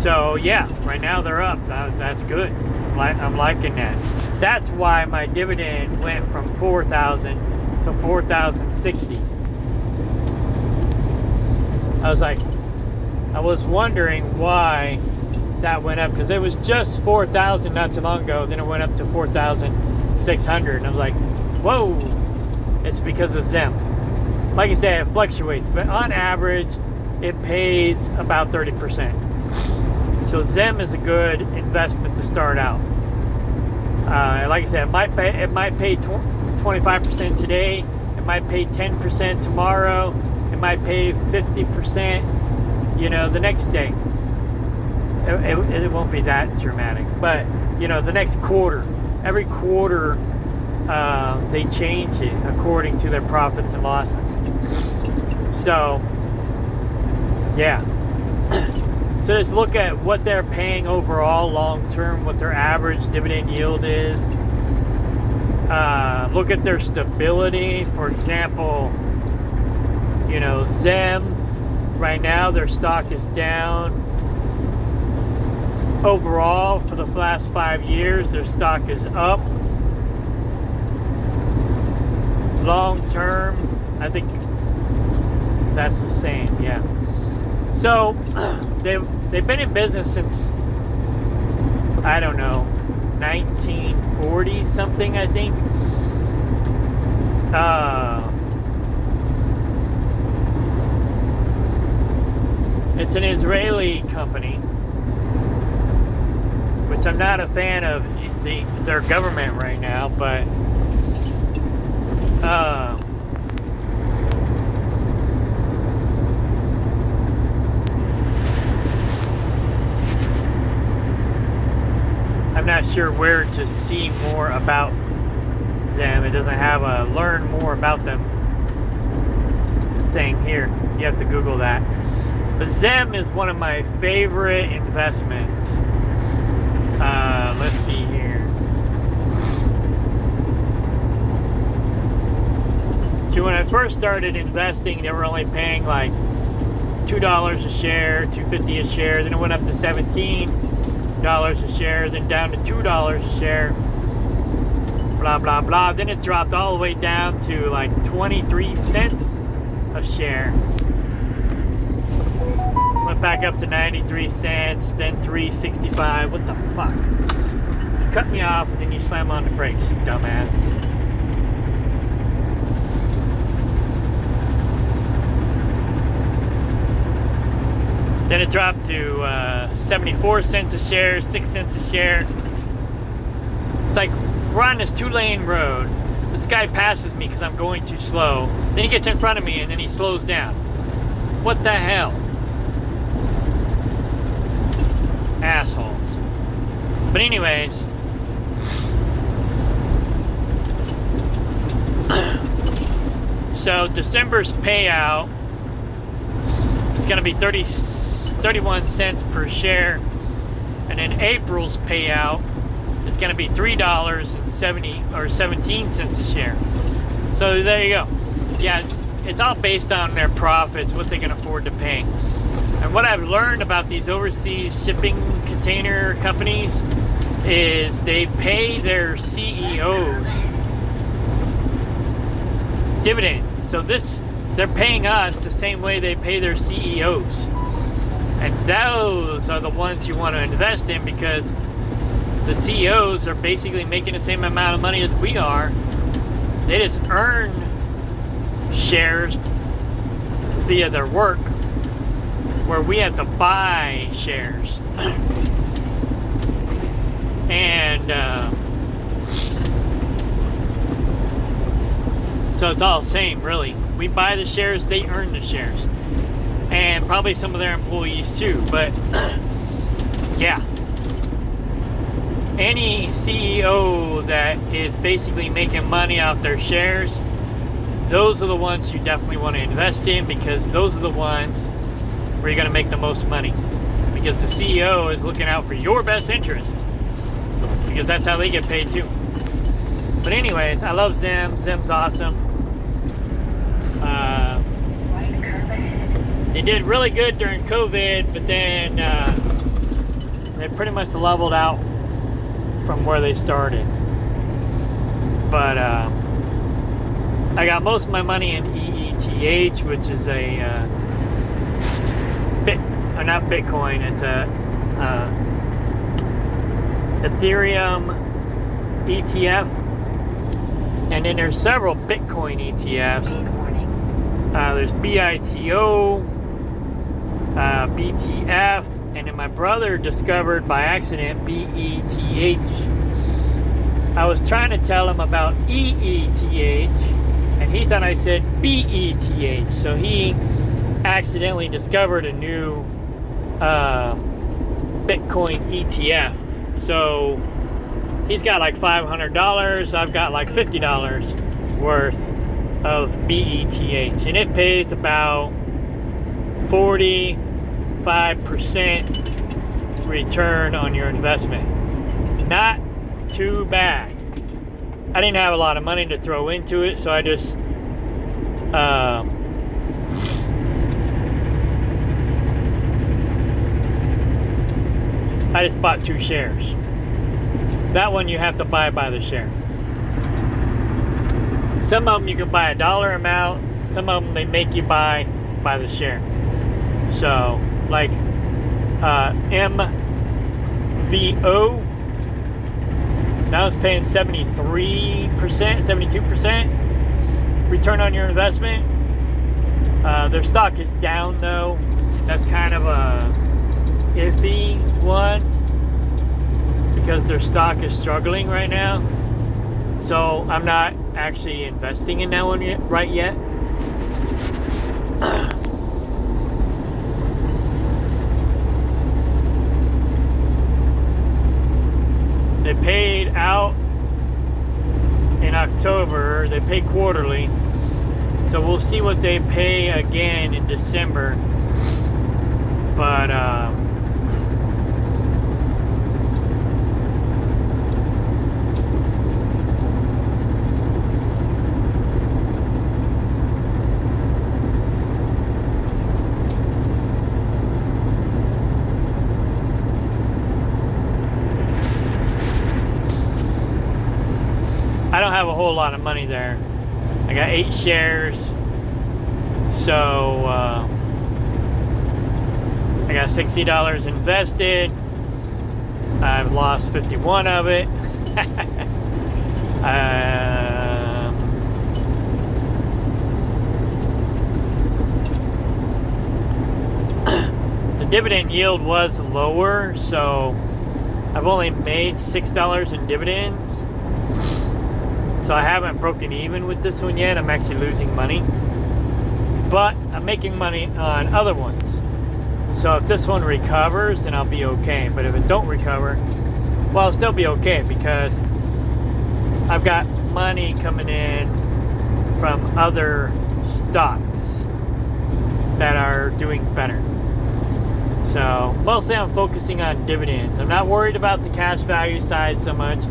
So yeah, right now they're up. That's good. I'm liking that. That's why my dividend went from 4,000 to 4,060. I was wondering why that went up, because it was just 4,000 not too long ago. Then it went up to 4,600, and I was like, whoa! It's because of Zem. Like I said, it fluctuates, but on average, it pays about 30%. So Zem is a good investment to start out. Like I said, it might pay 25% today. It might pay 10% tomorrow. It might pay 50%, the next day. It won't be that dramatic, but the next quarter, every quarter, they change it according to their profits and losses. So, yeah. So just look at what they're paying overall long term, what their average dividend yield is. Look at their stability. For example, Zem, right now their stock is down. Overall, for the last 5 years, their stock is up. Long term, I think that's the same, yeah. So, they've been in business since, I don't know, 1940 something, I think. It's an Israeli company, which I'm not a fan of their government right now, but I'm not sure where to see more about Zem. It doesn't have a learn more about them thing here. You have to Google that. But Zem is one of my favorite investments. Let's see here. So when I first started investing, they were only paying like $2 a share, $2.50 a share. Then it went up to $17 a share, then down to $2 a share. Blah blah blah. Then it dropped all the way down to like 23 cents a share. Went back up to 93 cents, then 3.65. What the fuck? You cut me off and then you slam on the brakes, you dumbass. Then it dropped to 74 cents a share, 6 cents a share. It's like we're on this 2-lane road. This guy passes me because I'm going too slow. Then he gets in front of me and then he slows down. What the hell? Assholes. But anyways, so December's payout is going to be 31 cents per share, and then April's payout is going to be $3.17 a share. So there you go. Yeah, it's all based on their profits, what they can afford to pay. And what I've learned about these overseas shipping container companies is they pay their CEOs dividends. So they're paying us the same way they pay their CEOs. And those are the ones you want to invest in, because the CEOs are basically making the same amount of money as we are. They just earn shares via their work, where we have to buy shares. And so it's all the same, really. We buy the shares, they earn the shares. And probably some of their employees too. But yeah. Any CEO that is basically making money off their shares, those are the ones you definitely want to invest in, because those are the ones where you're going to make the most money. Because the CEO is looking out for your best interest. Because that's how they get paid too. But anyways, I love Zim. Zim's awesome. Right curve ahead. They did really good during COVID, but then they pretty much leveled out from where they started. But I got most of my money in EETH, which is a not Bitcoin. It's a Ethereum ETF, and then there's several Bitcoin ETFs. There's BITO, BTF, and then my brother discovered by accident BETH. I was trying to tell him about EETH, and he thought I said BETH. So he accidentally discovered a new Bitcoin ETF. So he's got like $500. I've got like $50 worth of BETH, and it pays about 45% return on your investment. Not too bad. I didn't have a lot of money to throw into it, so I just bought 2 shares. That one you have to buy by the share. Some of them you can buy a dollar amount. Some of them they make you buy by the share. So, like MVO, that was paying 73%, 72% return on your investment. Their stock is down though. That's kind of a iffy one because their stock is struggling right now. So I'm not actually investing in that one right yet. They paid out in October. They pay quarterly. So we'll see what they pay again in December. But I don't have a whole lot of money there. I got 8 shares, so I got $60 invested. I've lost 51 of it. The dividend yield was lower, so I've only made $6 in dividends. So I haven't broken even with this one yet. I'm actually losing money. But I'm making money on other ones. So if this one recovers, then I'll be okay. But if it don't recover, well, I'll still be okay because I've got money coming in from other stocks that are doing better. So mostly I'm focusing on dividends. I'm not worried about the cash value side so much.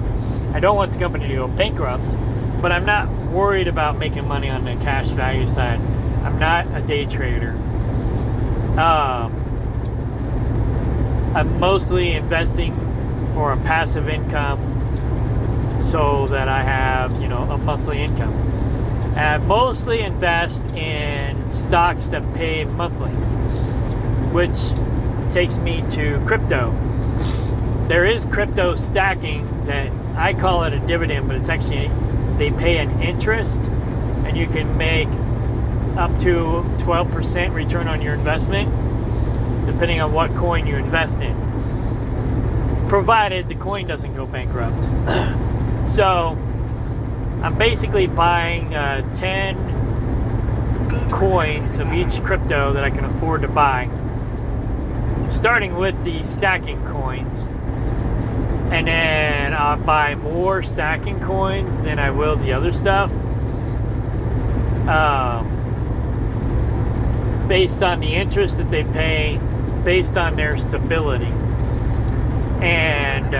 I don't want the company to go bankrupt, but I'm not worried about making money on the cash value side. I'm not a day trader. I'm mostly investing for a passive income so that I have, a monthly income. And I mostly invest in stocks that pay monthly, which takes me to crypto. There is crypto stacking that I call it a dividend, but it's actually, they pay an interest and you can make up to 12% return on your investment depending on what coin you invest in, provided the coin doesn't go bankrupt. So I'm basically buying 10 coins of each crypto that I can afford to buy, starting with the stacking coins. And then I'll buy more stacking coins than I will the other stuff, based on the interest that they pay, based on their stability. And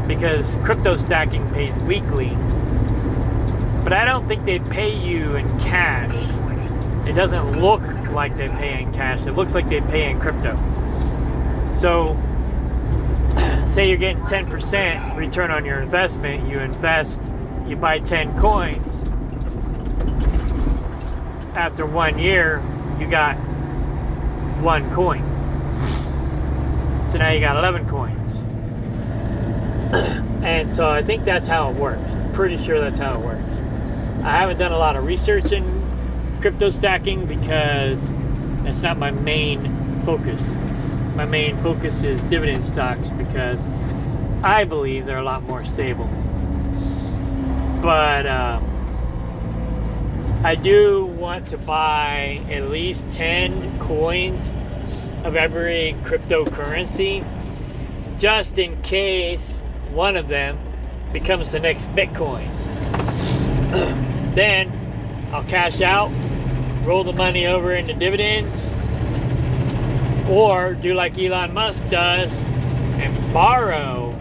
because crypto stacking pays weekly, but I don't think they pay you in cash. It doesn't look like they pay in cash. It looks like they pay in crypto. So say you're getting 10% return on your investment. You buy 10 coins. After 1 year, you got 1 coin. So now you got 11 coins. And so I think that's how it works. I'm pretty sure that's how it works. I haven't done a lot of research in crypto stacking because that's not my main focus. My main focus is dividend stocks because I believe they're a lot more stable. But I do want to buy at least 10 coins of every cryptocurrency, just in case one of them becomes the next Bitcoin. Then I'll cash out, roll the money over into dividends, or do like Elon Musk does and borrow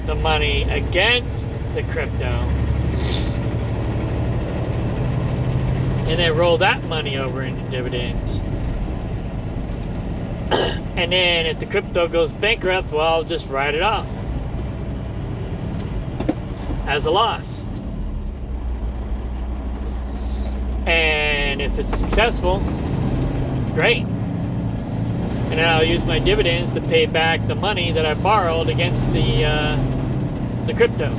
the money against the crypto and then roll that money over into dividends. And then if the crypto goes bankrupt, well, I'll just write it off as a loss. And if it's successful, great. And then I'll use my dividends to pay back the money that I borrowed against the crypto.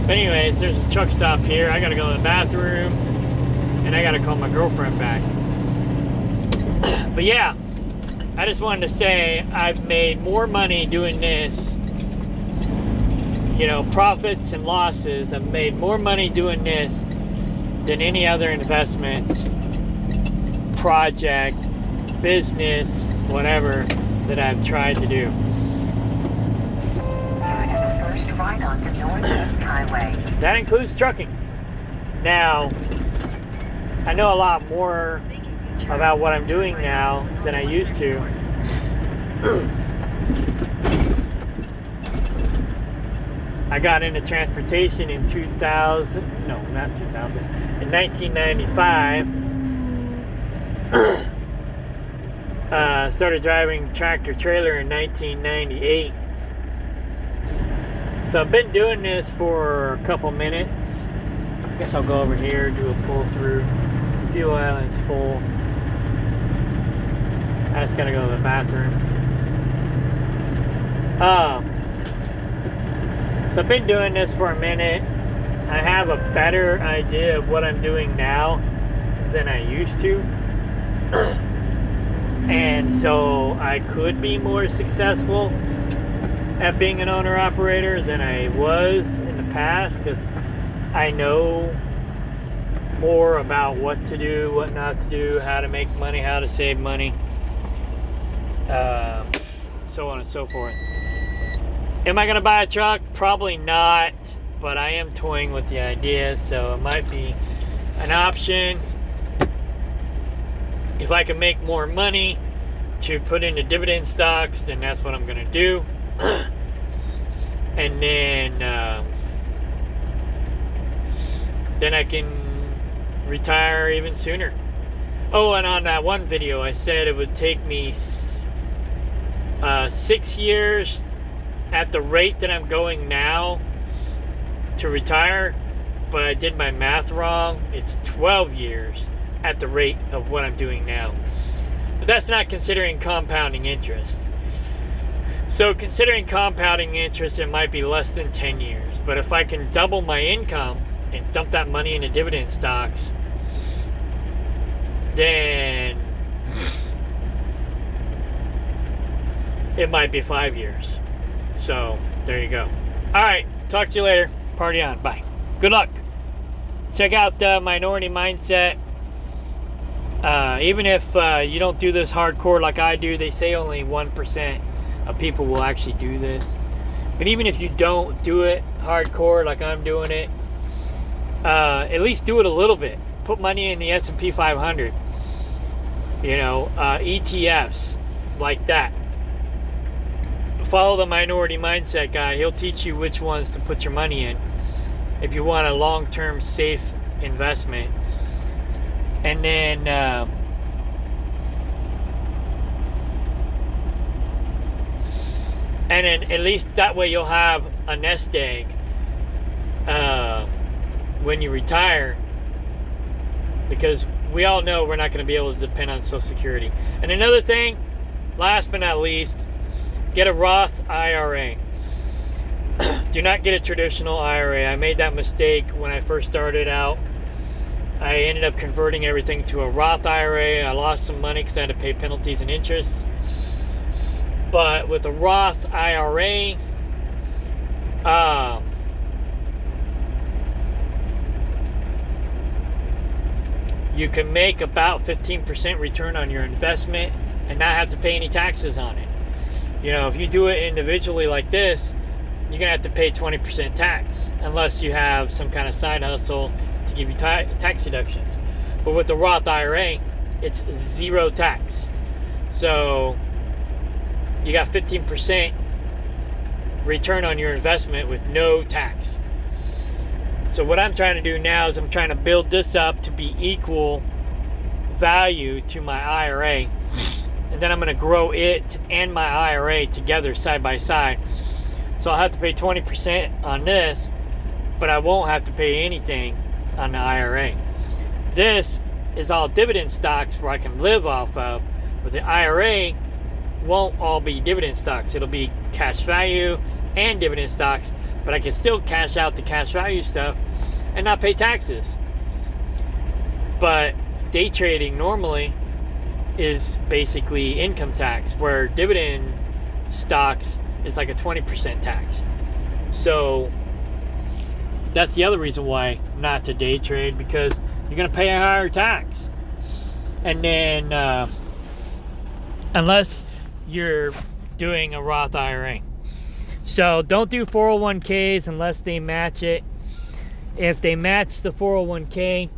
But anyways, there's a truck stop here. I gotta go to the bathroom, and I gotta call my girlfriend back. But yeah, I just wanted to say I've made more money doing this. You know, profits and losses. I've made more money doing this than any other investment, project, business, whatever that I've tried to do. Turn at the first right onto North Left Highway. That includes trucking. Now, I know a lot more about what I'm doing now than I used to. I got into transportation in 1995. Started driving tractor trailer in 1998. So I've been doing this for a couple minutes. I guess I'll go over here, do a pull through. Fuel island's full. I just gotta go to the bathroom. So I've been doing this for a minute. I have a better idea of what I'm doing now than I used to. And so I could be more successful at being an owner-operator than I was in the past, because I know more about what to do, what not to do, how to make money, how to save money, so on and so forth. Am I going to buy a truck? Probably not, but I am toying with the idea, so it might be an option. If I can make more money to put into dividend stocks, then that's what I'm going to do. And then I can retire even sooner. Oh, and on that one video, I said it would take me 6 years at the rate that I'm going now to retire, but I did my math wrong. It's 12 years at the rate of what I'm doing now. But that's not considering compounding interest. So considering compounding interest, it might be less than 10 years. But if I can double my income and dump that money into dividend stocks, then it might be 5 years. So there you go. All right, talk to you later. Party on. Bye. good luck. Check out Minority Mindset. Even if you don't do this hardcore like I do, they say only 1% of people will actually do this. But even if you don't do it hardcore like I'm doing it, at least do it a little bit. Put money in the S&P 500. ETFs like that. Follow the Minority Mindset guy. He'll teach you which ones to put your money in if you want a long-term safe investment. And then at least that way you'll have a nest egg when you retire, because we all know we're not going to be able to depend on Social Security. And another thing, last but not least, get a Roth IRA. Do not get a traditional IRA. I made that mistake when I first started out. I ended up converting everything to a Roth IRA. I lost some money because I had to pay penalties and interest. But with a Roth IRA, you can make about 15% return on your investment and not have to pay any taxes on it. If you do it individually like this, you're going to have to pay 20% tax unless you have some kind of side hustle to give you tax deductions. But with the Roth IRA, it's zero tax. So you got 15% return on your investment with no tax. So what I'm trying to do now is I'm trying to build this up to be equal value to my IRA. And then I'm going to grow it and my IRA together side by side. So I'll have to pay 20% on this, but I won't have to pay anything on the IRA. This is all dividend stocks where I can live off of, but the IRA won't all be dividend stocks. It'll be cash value and dividend stocks, but I can still cash out the cash value stuff and not pay taxes. But day trading normally is basically income tax, where dividend stocks is like a 20% tax. So that's the other reason why not to day trade, because you're going to pay a higher tax. And then unless you're doing a Roth IRA. So don't do 401ks unless they match it. If they match the 401k,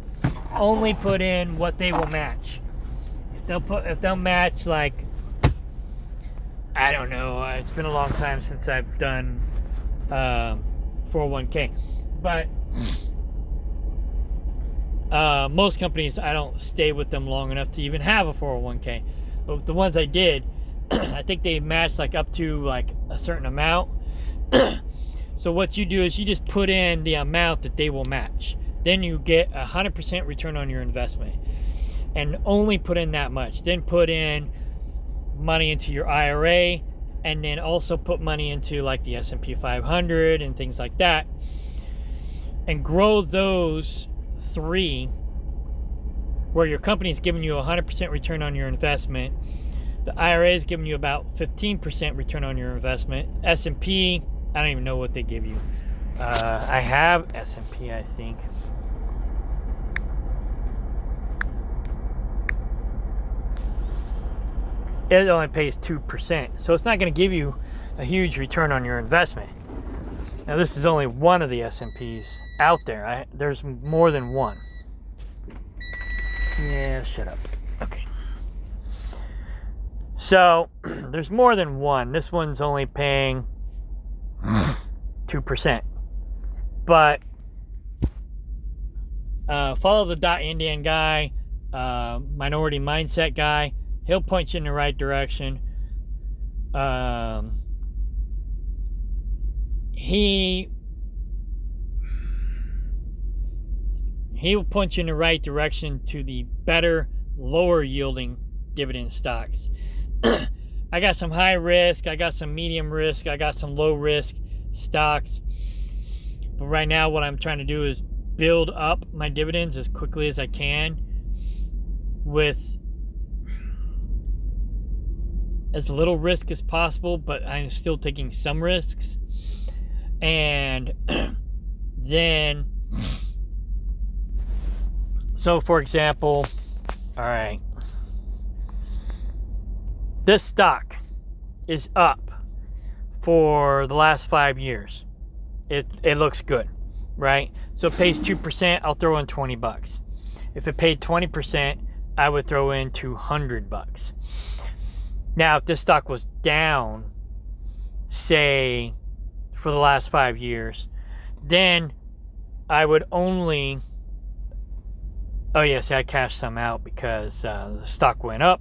only put in what they will match. If they'll match, like, I don't know, it's been a long time since I've done 401k, but most companies, I don't stay with them long enough to even have a 401k. But the ones I did, I think they matched like up to like a certain amount. So what you do is you just put in the amount that they will match. Then you get 100% return on your investment, and only put in that much. Then put in money into your IRA, and then also put money into like the S&P 500 and things like that, and grow those three, where your company is giving you 100% return on your investment. The IRA is giving you about 15% return on your investment. S&P, I don't even know what they give you. I have S&P, I think. It only pays 2%, so it's not going to give you a huge return on your investment. Now, this is only one of the S&Ps out there. There's more than one. Yeah, shut up. Okay. So, there's more than one. This one's only paying 2%. But follow the Indian guy, Minority Mindset guy. He'll point you in the right direction. He will point you in the right direction to the better, lower yielding dividend stocks. I got some high risk, I got some medium risk, I got some low risk stocks. But right now what I'm trying to do is build up my dividends as quickly as I can with as little risk as possible, but I'm still taking some risks. And then So, for example, all right, this stock is up for the last 5 years. It looks good, right? So it pays 2%, I'll throw in $20. If it paid 20%, I would throw in $200. Now, if this stock was down, say, for the last 5 years, then I would only... Oh, yes, I cashed some out because the stock went up,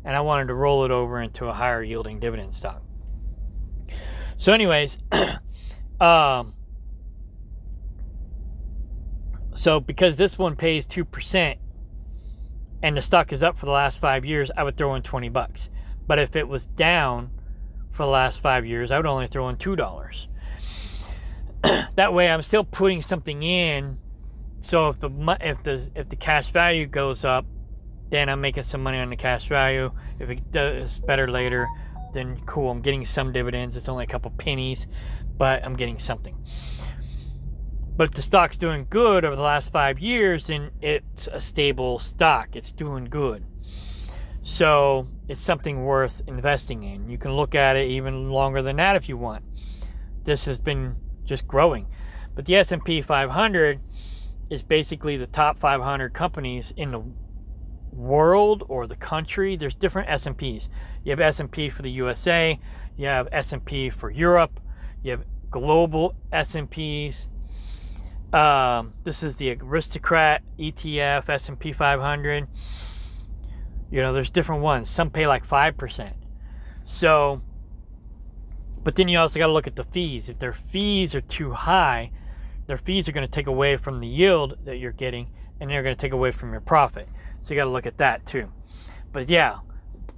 and I wanted to roll it over into a higher yielding dividend stock. So anyways, so because this one pays 2% and the stock is up for the last 5 years, I would throw in $20. But if it was down for the last 5 years, I would only throw in $2. That way I'm still putting something in. So if the cash value goes up, then I'm making some money on the cash value. If it does better later, then cool, I'm getting some dividends. It's only a couple pennies, but I'm getting something. But if the stock's doing good over the last 5 years, then it's a stable stock. It's doing good. So it's something worth investing in. You can look at it even longer than that if you want. This has been just growing. But the S&P 500 is basically the top 500 companies in the world or the country. There's different S&Ps. You have S&P for the USA. You have S&P for Europe. You have global S&Ps. This is the Aristocrat ETF, S&P 500. You know, there's different ones. Some pay like 5%. So, but then you also got to look at the fees. If their fees are too high, their fees are going to take away from the yield that you're getting, and they're going to take away from your profit. So you got to look at that too. But yeah,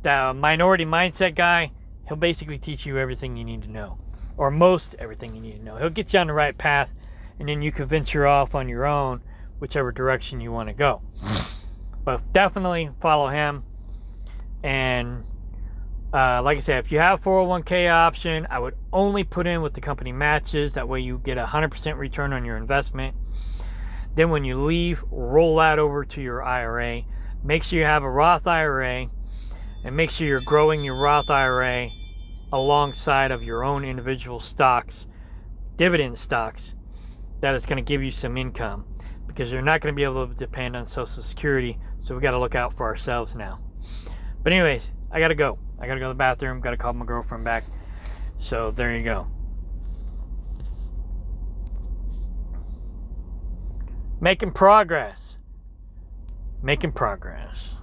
the minority mindset guy, he'll basically teach you everything you need to know, or most everything you need to know. He'll get you on the right path, and then you can venture off on your own, whichever direction you want to go. But definitely follow him. And like I said, if you have 401k option, I would only put in what the company matches. That way you get 100% return on your investment. Then when you leave, roll that over to your IRA. Make sure you have a Roth IRA, and make sure you're growing your Roth IRA alongside of your own individual stocks, dividend stocks, that is going to give you some income, because you're not going to be able to depend on Social Security. So we got to look out for ourselves now. But anyways, I got to go. I got to go to the bathroom. Got to call my girlfriend back. So there you go. Making progress. Making progress.